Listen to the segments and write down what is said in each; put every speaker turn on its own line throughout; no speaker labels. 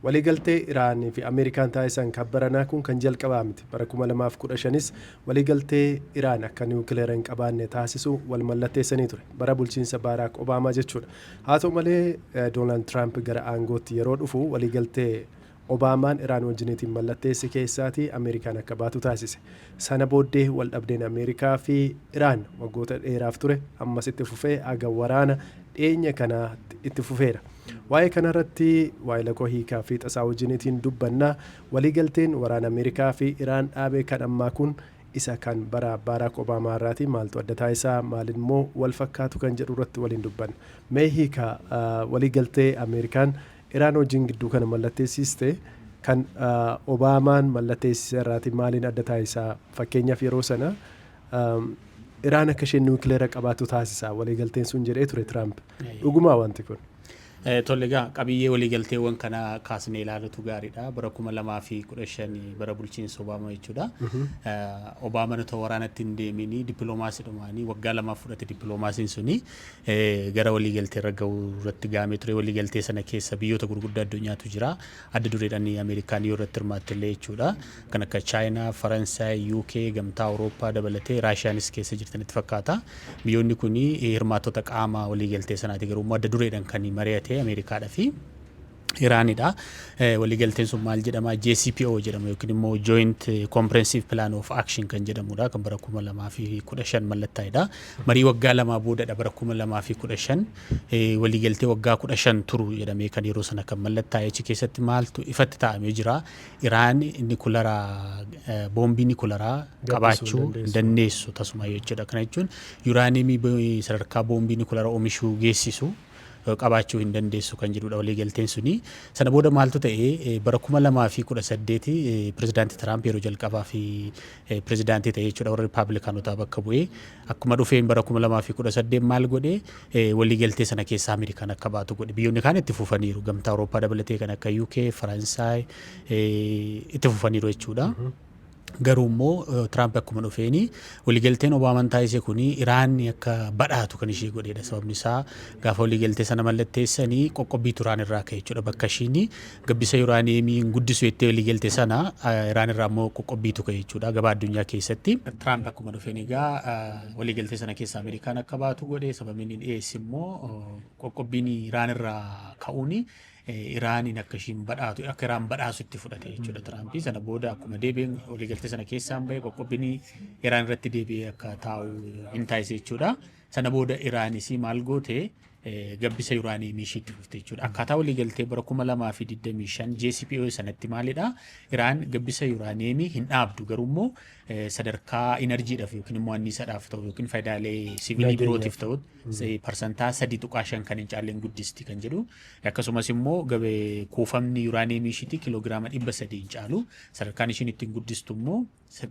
waliigaltee Iraanii fi Ameerikaan taasisan kan baranaa kun kan jalqabaa miti. Bara 2015 waliigaltee Iraan akka niwukileera hin qabaanne taasisu wal mallatteessanii ture. Bara bulchiinsa Baaraak Obaamaa jechuudha. Haa ta'u malee Doonaald Tiraamp gara aangootti yeroo dhufu waliigaltee Obaamaan Iraan wajjiniitiin mallatteesse keessaatii Ameerikaan akka baatu taasise. Sana booddee wal dhabdeen Ameerikaa fi Iraan waggoota dheeraaf ture ammas itti fufee aga waraana dhiyeenya kana itti fufeera. Waa'ee kanarratti waa'ee lakoo hiikaa fi tasaa wajjiniitiin dubbannaa waliigalteen waraana Ameerikaa fi Iraan dhaabee kan ammaa kun isa kan bara Baaraak Obaamaa irraati maaltu adda taasisaa maalimmoo wal fakkaatu kan jedhu irratti waliin dubbanna. Mee hiikaa waliigaltee Ameerikaan Iraan wajjin gidduu kana mallatteessiste kan Obaamaan mallatteessise irraati maaliin adda taasisaa? Fakkeenyaaf yeroo sana Iraan akka isheen niwukileera qabaatu taasisaa waliigalteen sun jedhee ture Tiraamp. Dhugumaa wanti kun?
Tollegaa qabiyyee waliigalteewwan kana kaasnee ilaalutu gaariidha. Bara 2015 bara bulchiinsa Obaamaa jechuudha. Obaamaan otoo waraanatti hin deemini dippiloomaasii dhumaanii waggaa lamaaf fudhate dippiloomaasiin suni gara waliigaltee irra gahuu irratti gahamee ture. Waliigaltee sana keessa biyyoota gurguddaa addunyaatu jira. Adda dureedhaan Ameerikaan yoo irratti hirmaatte illee jechuudha. Kan akka Chaayinaa, Faransaay, UK, Gamtaa Awurooppaa dabalatee Raashiyaanis keessa jirtanitti fakkaata. Biyyoonni kun hirmaattota qaama waliigaltee sanaati garuu adda dureedhaan kan mari'ate Ameerikaadhaa fi Iraanidha. Waliigalteen sun maal jedhama? JCPO jedhama yookiin immoo Joint Comprehensive Plan of Action kan jedhamudha. Kan bara 2015 mallattaa'edha. Marii waggaa lamaa boodadha bara 2015 waliigaltee waggaa 15 turu jedhamee kan yeroo sana kan mallattaa'e achi keessatti maaltu ifatti taa'amee jira. Iraan boombii nikularaa qabaachuu hin dandeessu tasuma jechuudha. Kana jechuun yuraaniimii sadarkaa boombii nikularaa oomishuu geessisu qabaachuu hin dandeessu kan jedhudha waliigalteen suni. Sana booda maaltu ta'e bara 2018 pirezidaantii Tiraamp yeroo jalqabaa fi pirezidaantii ta'e jechuudha warra Riippaabilikaanotaa bakka bu'ee akkuma dhufeen bara 2018 maal godhe waliigaltee sana keessaa Ameerikaan akka baatu godhe. Biyyoonni kaan itti fufaniiru. Gamtaa Awurooppaa dabalatee kan akka UK, Faransaay itti fufaniiru jechuudha. Garuu immoo Tiraamp akkuma dhufeeni waliigalteen Obaamaan taasise kuni Iraan akka badhaatu kan ishee godheedha. Sababni isaa gaafa waliigaltee sana mallatteessanii qoqqobbii Iraan irraa ka'e jechuudha. Bakka ishiin gabbisa yuraaniyeemii guddisu jettee waliigaltee sana Iraan irraa immoo qoqqobbiitu ka'e jechuudha gabaa addunyaa keessatti. Tiraamp akkuma dhufeen egaa waliigaltee sana keessa Ameerikaan akka baatu godhe. Sababni inni dhiyeesse immoo qoqqobbiin Iraan irraa ka'uuni Iraaniin akka ishiin badhaatu akka Iraan badhaasu itti fudhate jechuudha Tiraamp. Sana booda akkuma deebiin waliigaltee sana keessaan bahe qoqqobbiin Iraan irratti deebi'ee akka taa'u hin taasise jechuudha. Sana booda Iraanis maal goote gabbisa yuraaniyeemii ishiitti fufte jechuudha. Akkaataa waliigaltee bara 2025 JCPO sanatti maalidha? Iraan gabbisa yuraaniyeemii hin dhaabdu garuu immoo sadarkaa inerjiidhaaf yookiin immoo anniisaadhaaf ta'u yookiin faayidaalee siviilii birootiif ta'u parsantaa 3.5 kan hin caalleen guddisti kan jedhu. Akkasumas immoo kuufamni yuraaniyeemii ishiitti kiloogiraama 300 hin caalu sadarkaan ishiin ittiin guddistu immoo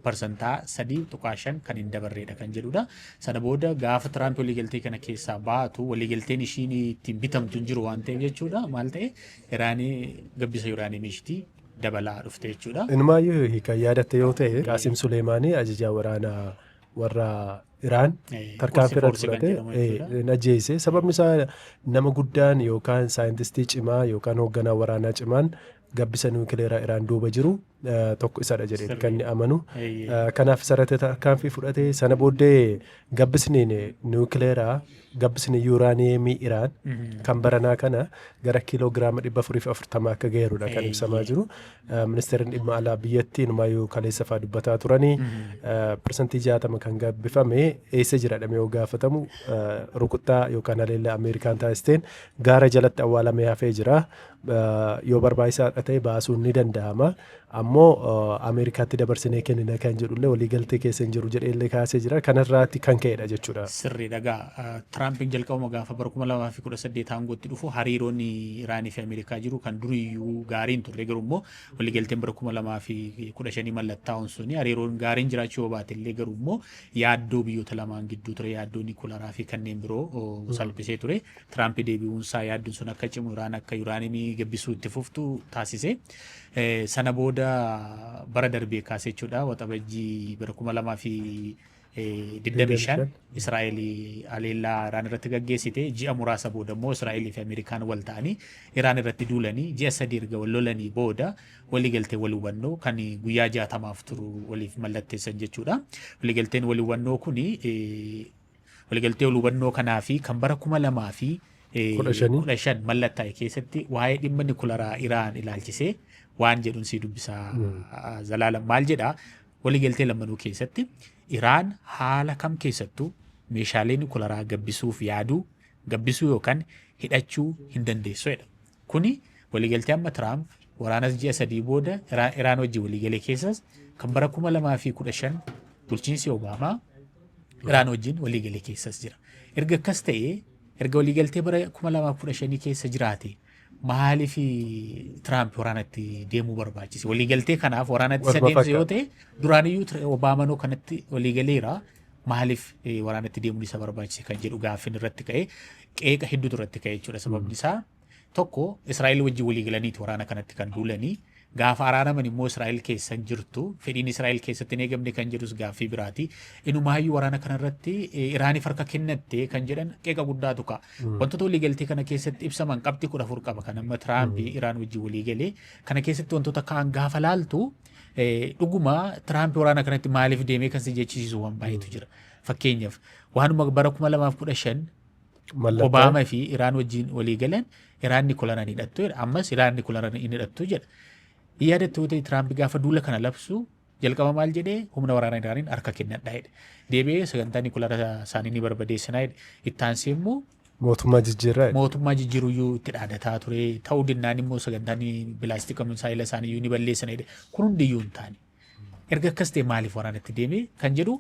parsantaa 3.5 kan hin dabarreedha kan jedhudha. Sana booda gaafa Tiraamp waliigaltee kana keessaa baatu waliigalteen ishiin ittiin bitamtu hin jiru waan ta'eef jechuudha. Maal ta'e Iraanii gabbisa yuraaniyeemii ishiitti dabalaa dhufte jechuudha.
Inumaayyuu hiikan yaadatte yoo ta'e Qaasim Suleemaanii ajajaa waraanaa warra Iraan tarkaanfii irratti fudhate ajjeese. Sababni isaa nama guddaan yookaan saayintistii cimaa yookaan hoogganaa waraanaa cimaan gabbisa niwukileeraa Iraan duuba jiru tokko isadha jedhee kan inni amanu. Kanaaf sarartee tarkaanfii fudhate. Sana booddee gabbisni niwukileeraa gabbisni yuraaniyeemii Iraan kan baranaa kana gara kiiloogiraama 440 akka gaheerudha kan ibsamaa jiru. Ministeerri dhimma alaa biyyattii inumaayyuu kaleessa fa'aa dubbataa turanii parsantii 60 kan gabbifame eessa jiradhame yoo gaafatamu rukuttaa yookaan haleellaa Ameerikaan taasisteen gaara jalatti awwaalamee hafee jira. Yoo barbaachisaadha ta'e baasuun ni danda'ama. Ammoo Ameerikaatti dabarsinee kennina kan jedhullee waliigaltee keessa hin jiru jedheellee kaasee jira. Kanarraatti kan ka'edha jechuudha.
Sirrii dhagaa. Tiraampiin jalqabuma gaafa bara 2018 aangootti dhufu hariiroon Iraanii fi Ameerikaa jiru kan duriyyuu gaariin turre garuu immoo waliigalteen bara 2015 mallattaa'uun suni hariiroon gaariin jiraachuu yoo baate illee garuu immoo yaaddoo biyyoota lamaan gidduu ture yaaddoo nikularaa fi kanneen biroo salphisee ture. Tiraamp deebi'uun isaa yaadduun sun akka cimu Iraan akka yuraaniyeemii gabbisuu itti fuftu taasise. Sana booda bara darbee kaasee jechuudha waxabajjii bara 2000 25 Israa'eel aleellaa Iraan irratti gaggeessite ji'a muraasa booda immoo Israa'eel fi Ameerikaan wal ta'anii Iraan irratti duulanii ji'a 3 erga wal lolanii booda waliigaltee wal hubannoo kan guyyaa 60 turu waliif mallatteessan jechuudha. Waliigalteen wal hubannoo kuni waliigaltee wal hubannoo kanaa fi kan bara 2000 fi 15 mallattaa'e keessatti waa'ee dhimma nikularaa Iraan ilaalchisee waan jedhuun si dubbisaa Zalaalam maal jedhaa waliigaltee lamanuu keessatti Iraan haala kam keessattuu meeshaalee nikularaa gabbisuuf yaaduu gabbisuu yookaan hidhachuu hin dandeessu jedha. Kuni waliigaltee amma Tiraamp waraanas ji'a 3 booda Iraan wajjin waliigalee keessas kan bara 2015 bulchiinsi Obaamaa Iraan wajjin waliigalee keessas jira. Erga akkas ta'ee erga waliigaltee bara 2015 keessa jiraate maaliif Tiraamp waraanatti deemuu barbaachise? Waliigaltee kanaaf waraanatti isa deemse yoo ta'e duraaniyyuu Obaamanoo kanatti waliigaleera maaliif waraanatti deemuun isa barbaachise kan jedhu gaaffiin irratti ka'e qeeqa hedduutu irratti ka'e jechuudha. Sababni isaa tokko Israa'eel wajjin waliigalaniiti waraana kanatti kan duulanii gaafa araaraman immoo Israa'eel keessa jirtu fedhiin Israa'eel keessatti hin eegamne kan jedhus gaaffii biraati. Inumaayyuu waraana kanarratti Iraaniif harka kennatte kan jedhan qeeqa guddaatu ka'a. Wantoota waliigaltee kana keessatti ibsaman qabxii 14 qaba kan amma Tiraamp Iraan wajjin waliigalee kana keessatti wantoota kaan gaafa laaltu dhuguma Tiraamp waraana kanatti maaliif deemee kan si jechisiisu waan baay'eetu jira. Fakkeenyaaf waanuma bara 2015 Obaamaa fi Iraan wajjin waliigalan Iraan nikularaa hidhattu jedha. Ammas Iraan nikularaa hidhattu jedha. Yaadattoo ta'e Tiraamp gaafa duula kana labsu jalqaba maal jedhee humna waraanaa Iraaniin harka kennadhaa jedhe. Deebi'ee sagantaa nikularaa isaanii ni barbadeessinaa jedhe. Itti aansee immoo mootummaa jijjiiruyyuu itti dhaadataa ture. Ta'uu dinnaan immoo sagantaan bilaastika misaayila isaaniiyyuu ni balleessina jedhe. Kun hundiyyuu hin taane. Erga akkas ta'e maaliif waraanatti deeme kan jedhu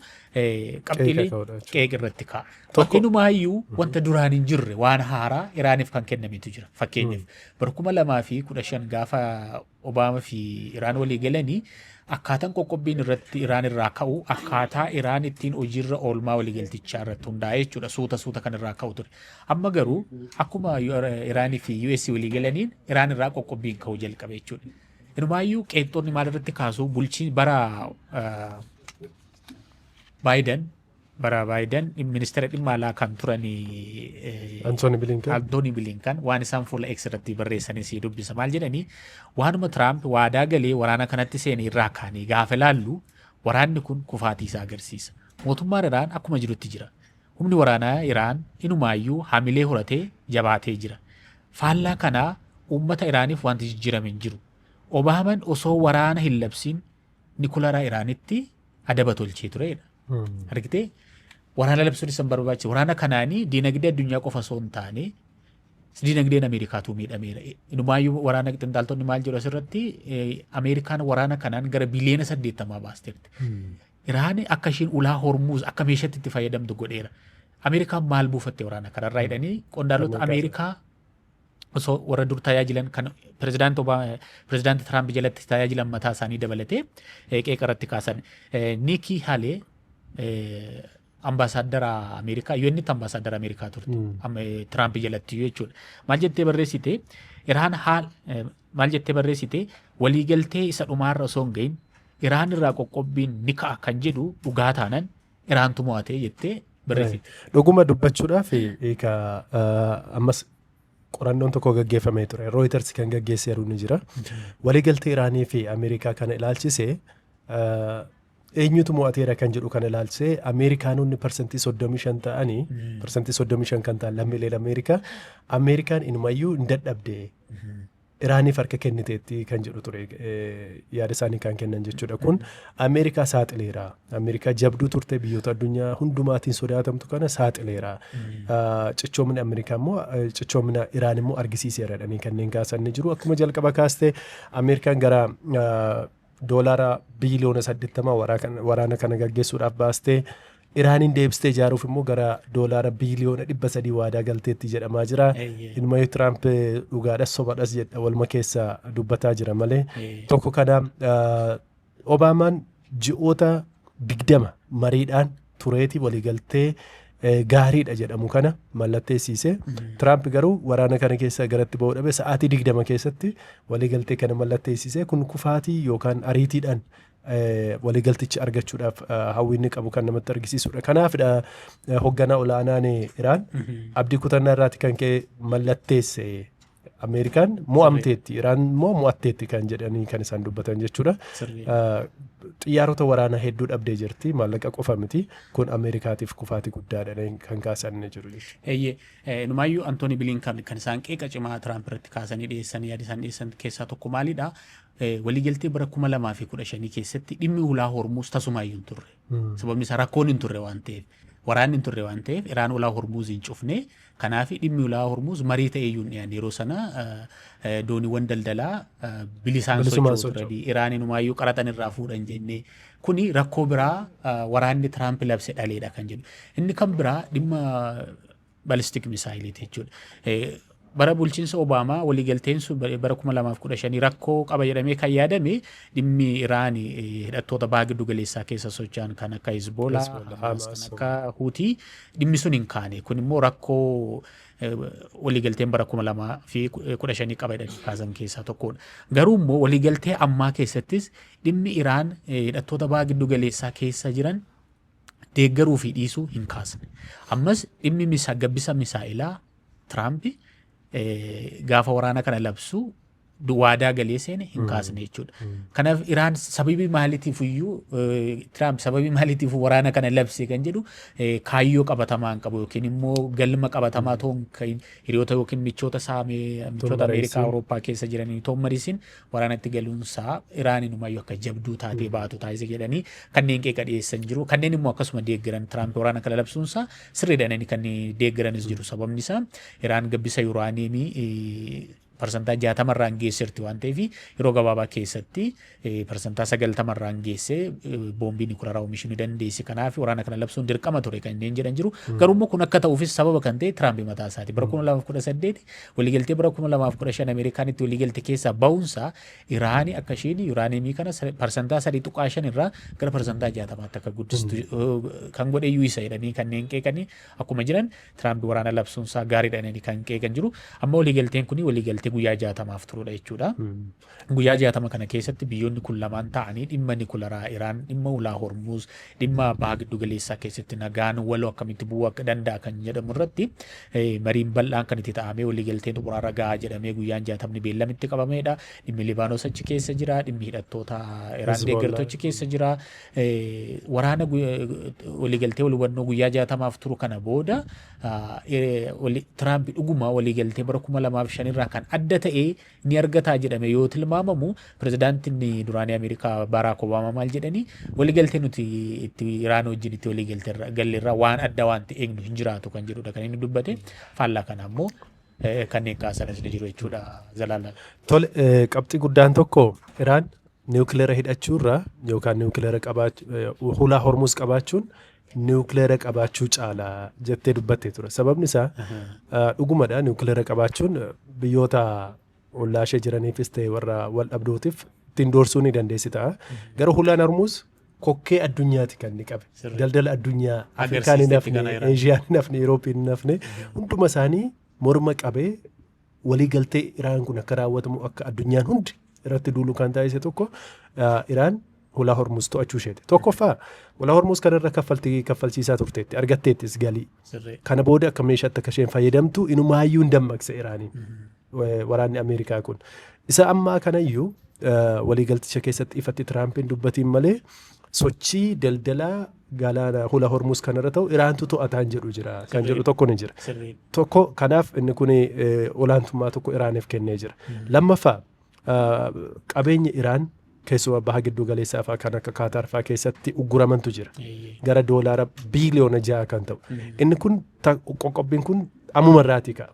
qabxiilee qeeqa irratti ka'a. Inumaayyuu wanta duraan hin jirre waan haaraa Iraaniif kan kennametu jira. Fakkeenyaaf bara 2015 gaafa Obaamaa fi Iraan walii galanii akkaataan qoqqobbiin irratti Iraan irraa ka'u akkaataa Iraan ittiin hojiirra oolmaa waliigaltichaa irratti hundaa'e jechuudha. Suuta kan irraa ka'u ture. Amma garuu akkuma Iraanii fi US walii galaniin Iraan irraa qoqqobbiin ka'uu jalqabe jechuudha. Inumaayyuu qeexxoonni maal irratti kaasu bulchiin bara Baayiden ministeera dhimma alaa kan turani Antooni Bilinkan waan isaan fuula X irratti barreessanii si dubbisa maal jedhanii waanuma Tiraamp waadaa galee waraana kanatti seenee irraa kaanii gaafa laallu waraanni kun kufaatii isaa agarsiisa. Mootummaan Iraan akkuma jirutti jira. Humni waraanaa Iraan inumaayyuu hamilee horatee jabaatee jira. Faallaa kanaa uummata Iraaniif wanti jijjiirame hin jiru. Obaamaan osoo waraana hin labsiin nikularaa Iraanitti adaba tolchee turedha. Argitee waraana labsuun isa barbaachisa. Waraana kanaanii diinagdee addunyaa qofa osoo hin taane diinagdeen Ameerikaatu miidhameera. Inumaayyuu waraana qinxaaltonni maal jedhu asirratti Ameerikaan waraana kanaan gara biliyoona 80 baasteerti. Iraan akka ishiin ulaa Hormuuz akka meeshaatti itti fayyadamtu godheera. Ameerikaan maal buufatte waraana kanarraa jedhanii qondaalota Ameerikaa osoo warra dur tajaajilan kan pirezidaanti Tiraamp jalatti tajaajilan mataa isaanii dabalatee qeeqa irratti kaasan. Nikki Haley ambaasaadara Ameerikaa UN'tti ambaasaadara Ameerikaa turte Tiraamp jalatti jechuudha. Maal jettee barreessite Iraan maal jettee barreessite waliigaltee isa dhumaarra osoo hin gahin Iraan irraa qoqqobbiin ni ka'a kan jedhu dhugaa taanan Iraantu mo'atee jettee barreessite.
Dhuguma dubbachuudhaaf ammas qorannoon tokko gaggeeffamee ture. Reuters kan gaggeesse yeroo ni jira. Waliigaltee Iraanii fi Ameerikaa kana ilaalchisee eenyutu mo'ateera kan jedhu kana ilaalchisee Ameerikaanonni parsantii 35 ta'anii parsantii 35 kan ta'an lammiileen Ameerikaan inumayyuu hin dadhabde Iraaniif harka kenniteetti kan jedhu ture yaada isaanii kan kennan jechuudha. Kun Ameerikaa saaxileera. Ameerikaa jabduu turte biyyoota addunyaa hundumaatiin sodaatamtu kana saaxileera. Cichoomina Ameerikaa immoo cichoomina Iraan immoo argisiiseera jedhanii kanneen kaasan ni jiru. Akkuma jalqaba kaastee Ameerikaan gara doolaara biliyoona 80 waraana kana gaggeessuudhaaf baastee Iraaniin deebistee ijaaruuf immoo gara doolaara biliyoona 300 waadaa galteetti jedhamaa jira. Inumayyuu Tiraamp dhugaadhas sobadhas jedha walma keessa dubbataa jira malee. Tokko kana Obaamaan ji'oota 20 mariidhaan tureetii waliigaltee gaariidha jedhamu kana mallatteessiise. Tiraamp garuu waraana kana keessa garatti ba'uu dhabe sa'aatii 20 keessatti waliigaltee kana mallatteessise. Kun kufaatii yookaan ariitiidhaan waliigaltichi argachuudhaaf hawwiinni qabu kan namatti argisiisudha. Kanaafidha hoogganaa olaanaan Iraan abdii kutannaa irraati kan ka'e mallatteesse Ameerikaan mo'amteetti Iraan immoo mo'atteetti kan jedhanii kan isaan dubbatan jechuudha. Xiyyaarota waraanaa hedduu dhabdee jirti maallaqa qofa miti kun Ameerikaatiif kufaatii guddaadha kan kaasan jiru jechuudha.
Numaayyuu Antooni Bilinkan kan isaan qeeqa cimaa Tiraamp irratti kaasanii dhiyeessan yaada isaan dhiyeessan keessaa tokko maalidha? Waliigaltee bara 2015 keessatti dhimmi ulaa Hormuuz tasumaayyuu hin turre. Sababni isaa rakkoon hin turre waan ta'eef. Waraanni hin turre waan ta'eef Iraan ulaa Hormuuz hin cufne. Kanaaf dhimmi ulaa Hormuuz marii ta'ee iyyuu hin yeroo sana dooniiwwan daldalaa bilisaan socho'u ture. Iraaniin numaayyuu qaraxan irraa fuudhan jennee kuni rakkoo biraa waraanni Tiraamp labse dhaleedha kan jedhu. Inni kan biraa dhimma balistik misaayileeti jechuudha. Bara bulchiinsa Obaamaa waliigalteen sun bara 2015 rakkoo qaba jedhamee kan yaadame dhimmi Iraan hidhattoota baha giddu galeessaa keessa socho'an kan akka Hezbollah, kan akka Huutii dhimmi sun hin kaane. Kun immoo rakkoo waliigalteen bara 2015 qaba jedhamee kaasan keessaa tokkodha. Garuu immoo waliigaltee ammaa keessattis dhimmi Iraan hidhattoota baha giddu galeessaa keessa jiran deeggaruu fi dhiisuu hin kaasne. Ammas dhimmi gabbisa misaa'ilaa Tiraamp gaafa waraana kana labsu waadaa galee seene hin kaasne jechuudha. Kanaaf Iraan sababii maaliitiif iyyuu Tiraamp sababii maaliitiif waraana kana labse kan jedhu kaayyoo qabatamaa hin qabu yookiin immoo galma qabatamaa toon hiriyoota yookiin michoota Ameerikaa Awurooppaa keessa jiranii toon mariisin waraanatti galuunsaa Iraaninumaayyuu akka jabduu taatee baatu taasise jedhanii kanneen qeeqa dhiyeessan jiru. Kanneen immoo akkasuma deeggaran Tiraamp waraana kana labsuunsaa sirriidhaan kan deeggaranis jiru. Sababni isaa Iraan gabbisa yuuraaniimii parsantaa 60 irraan geesserti waan ta'eef yeroo gabaabaa keessatti parsantaa 90 irraan geessee boombii nukleeraa oomishuu ni dandeessi. Kanaaf waraana kana labsuun dirqama ture kan inni jedhan jiru. Garuu immoo kun akka ta'uufis sababa kan ta'e Tiraamp mataa isaati. Bara 2018 waliigaltee bara 2015 Ameerikaanitti waliigaltee keessaa ba'uunsaa Iraanii akka isheen yuuraaniimii kana parsantaa 3.5 irraa gara parsantaa 60tti akka guddistu kan godhe iyyuu isa jedhanii kanneen qeeqanii akkuma jiran Tiraamp waraana labsuunsaa gaariidhaan kan qeeqan jiru. Amma waliigalteen kun waliigaltee guyyaa 60 turudha jechuudha. Guyyaa 60 kana keessatti biyyoonni kun lamaan ta'anii dhimma nukleeraa Iraan, dhimma ulaa Hormuuz, dhimma baha giddu galeessaa keessatti nagaan waloo akkamitti bu'uu akka danda'a kan jedhamu irratti mariin bal'aan kan itti ta'amee waliigalteen xumuraarra gahaa jedhamee guyyaan 60 beellamitti qabameedha. Dhimmi Libaanos achi keessa jira, dhimmi hidhattoota Iraan deeggartoota achi keessa jira. Waraana waliigaltee walhubannoo guyyaa 60 turu kana booda Tiraamp dhuguma waliigaltee bara 2005 irraa kan adda ta'ee ni argataa jedhame yoo tilmaamamu pirezidaantiin duraanii Ameerikaa Baraak Obaamaa maal jedhanii waliigaltee nuti itti Iraan wajjin itti waliigaltee galleerraa waan adda waan ta'e eegnu hin jiraatu kan jedhudha kan inni dubbate. Faallaa kana immoo kanneen kaasanis ni jiru jechuudha Zalaalaan.
Tole qabxii guddaan tokko Iraan niwukileera hidhachuurraa yookaan niwukileera qabaachuu hulaa Hormuuz qabaachuun niwukileera qabaachuu caalaa jettee dubbattee ture. Sababni isaa dhugumadha niwukileera qabaachuun biyyoota ollaashee jiraniifis ta'e warra wal dhabdootiif ittiin doorsuu ni dandeessi ta'a. Garuu hulaan Hormuuz kokkee addunyaati kan inni qabe. Daldala addunyaa Afrikaan hin hafne, Eeshiyaan hin hafne, Euroopiin hin hafne hunduma isaanii morma qabee waliigaltee Iraan kun akka raawwatamu akka addunyaan hundi irratti duulu kan taasise tokko Iraan hulaa Hormuuz to'achuu isheeti. Tokkoffaa hulaa Hormuuz kanarra kaffalchiisaa turteetti argatteettis galii. Kana booda akka meeshaatti akka isheen fayyadamtu inumaayyuu hin dammaqse Iraaniin waraanni Ameerikaa kun. Isa ammaa kanayyuu waliigalticha keessatti ifatti Tiraampiin dubbatiin malee sochii daldalaa galaana hulaa Hormuuz kanarra ta'u Iraantu to'ataan jedhu jira kan jedhu tokko ni jira. Tokko kanaaf inni kun olaantummaa tokko Iraaniif kennee jira. Lammaffaa qabeenya Iraan keessumaa baha giddu galeessaa fa'aa kan akka Kaataar fa'aa keessatti ugguramantu jira. Gara doolaara biiliyoona 6 kan ta'u. Inni kun qoqqobbiin kun ammuma irraatii ka'a.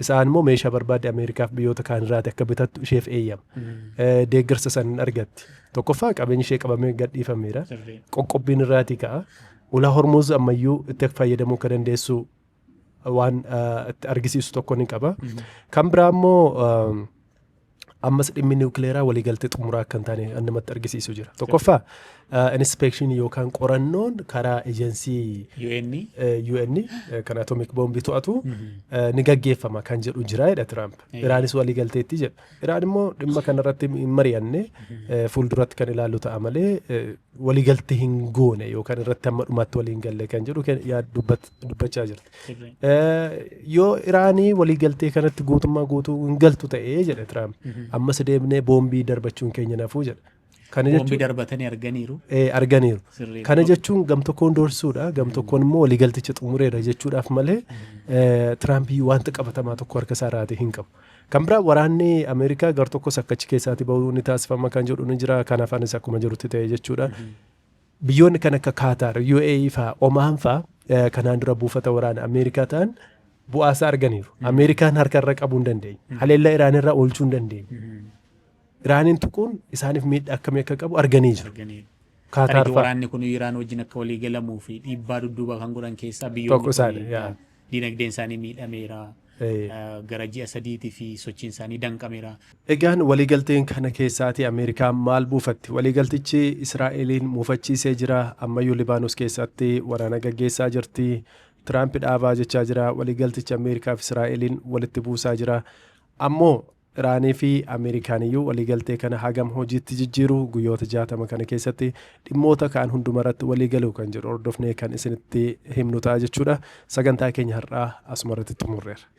Isaan immoo meeshaa barbaade Ameerikaaf biyyoota kaan irraati akka bitattu isheef eeyyama. Deeggarsa san argatti. Tokkoffaa qabeenyi ishee qabamee gadhiifameera. Qoqqobbiin irraatii ka'a. Hulaa Hormuuz ammayyuu itti fayyadamuu akka dandeessu waan itti argisiisu tokko ni qaba. Kan biraa immoo ammas dhimmi niwukileeraa waliigaltee xumuraa akka hin taane namatti argisiisu jira. Tokkoffaa inspeekshinii yookaan qorannoon karaa ejensii UN kan atomic boombii to'atu ni gaggeeffama kan jedhu jira jedha Tiraamp. Iraanis waliigalteetti jedha. Iraan immoo dhimma kanarratti hin mari'anne fuulduratti kan ilaallu ta'a malee waliigaltee hin goone yookaan irratti hamma dhumaatti waliin galle kan jedhu dubbachaa jirti. Yoo Iraanii waliigaltee kanatti guutummaa guutuu hin galtu ta'ee jedha Tiraamp. Ammas deemnee boombii darbachuun keenya nafuu jedha.
Boombii darbatanii arganiiru.
Arganiiru. Kana jechuun gam tokkoon doorsuudha. Gam tokkoon immoo waliigalticha xumureera jechuudhaaf malee Tiraamp wanta qabatamaa tokko harka isaa raatee hin qabu. Kan biraa waraanni Ameerikaa gar tokkos akkachi keessaatti bahuu ni taasifama kan jedhu ni jira. Kanaafaanis akkuma jirutti ta'e jechuudha. Biyyoonni kan akka Kaataar, UAE fa'aa, Omaan fa'aa kanaan dura buufata waraana Ameerikaa ta'an bu'aasaa arganiiru. Ameerikaan harka irra qabuu hin dandeenye. Haleellaa Iraan irraa oolchuu hin dandeenye. Iraaniin tuquun isaaniif miidhaa akkamii akka qabu arganii jiru.
Kaataar fa'aa. Waraanni kun Iraan wajjin akka walii galamuu fi dhiibbaa dudduuba kan godhan keessaa biyyoonni dinagdeen isaanii miidhameera. Gara ji'a 3 fi sochiin isaanii danqameera.
Egaan waliigalteen kana keessaati Ameerikaan maal buufatti? Waliigaltichi Israa'eliin muufachiisee jira. Ammayyuu Libaanos keessatti waraana gaggeessaa jirti. Tiraamp dhaabaa jechaa jira. Waliigaltichi Ameerikaa fi Israa'eliin walitti buusaa jira. Ammoo Iraanii fi Ameerikaaniyyuu waliigaltee kana hagam hojiitti jijjiiru guyyoota 60 kana keessatti dhimmoota kaan hundumarratti waliigaluu kan jedhu hordofnee kan isinitti himnu ta'a jechuudha. Sagantaa keenya har'aa asumarratti xumurreera.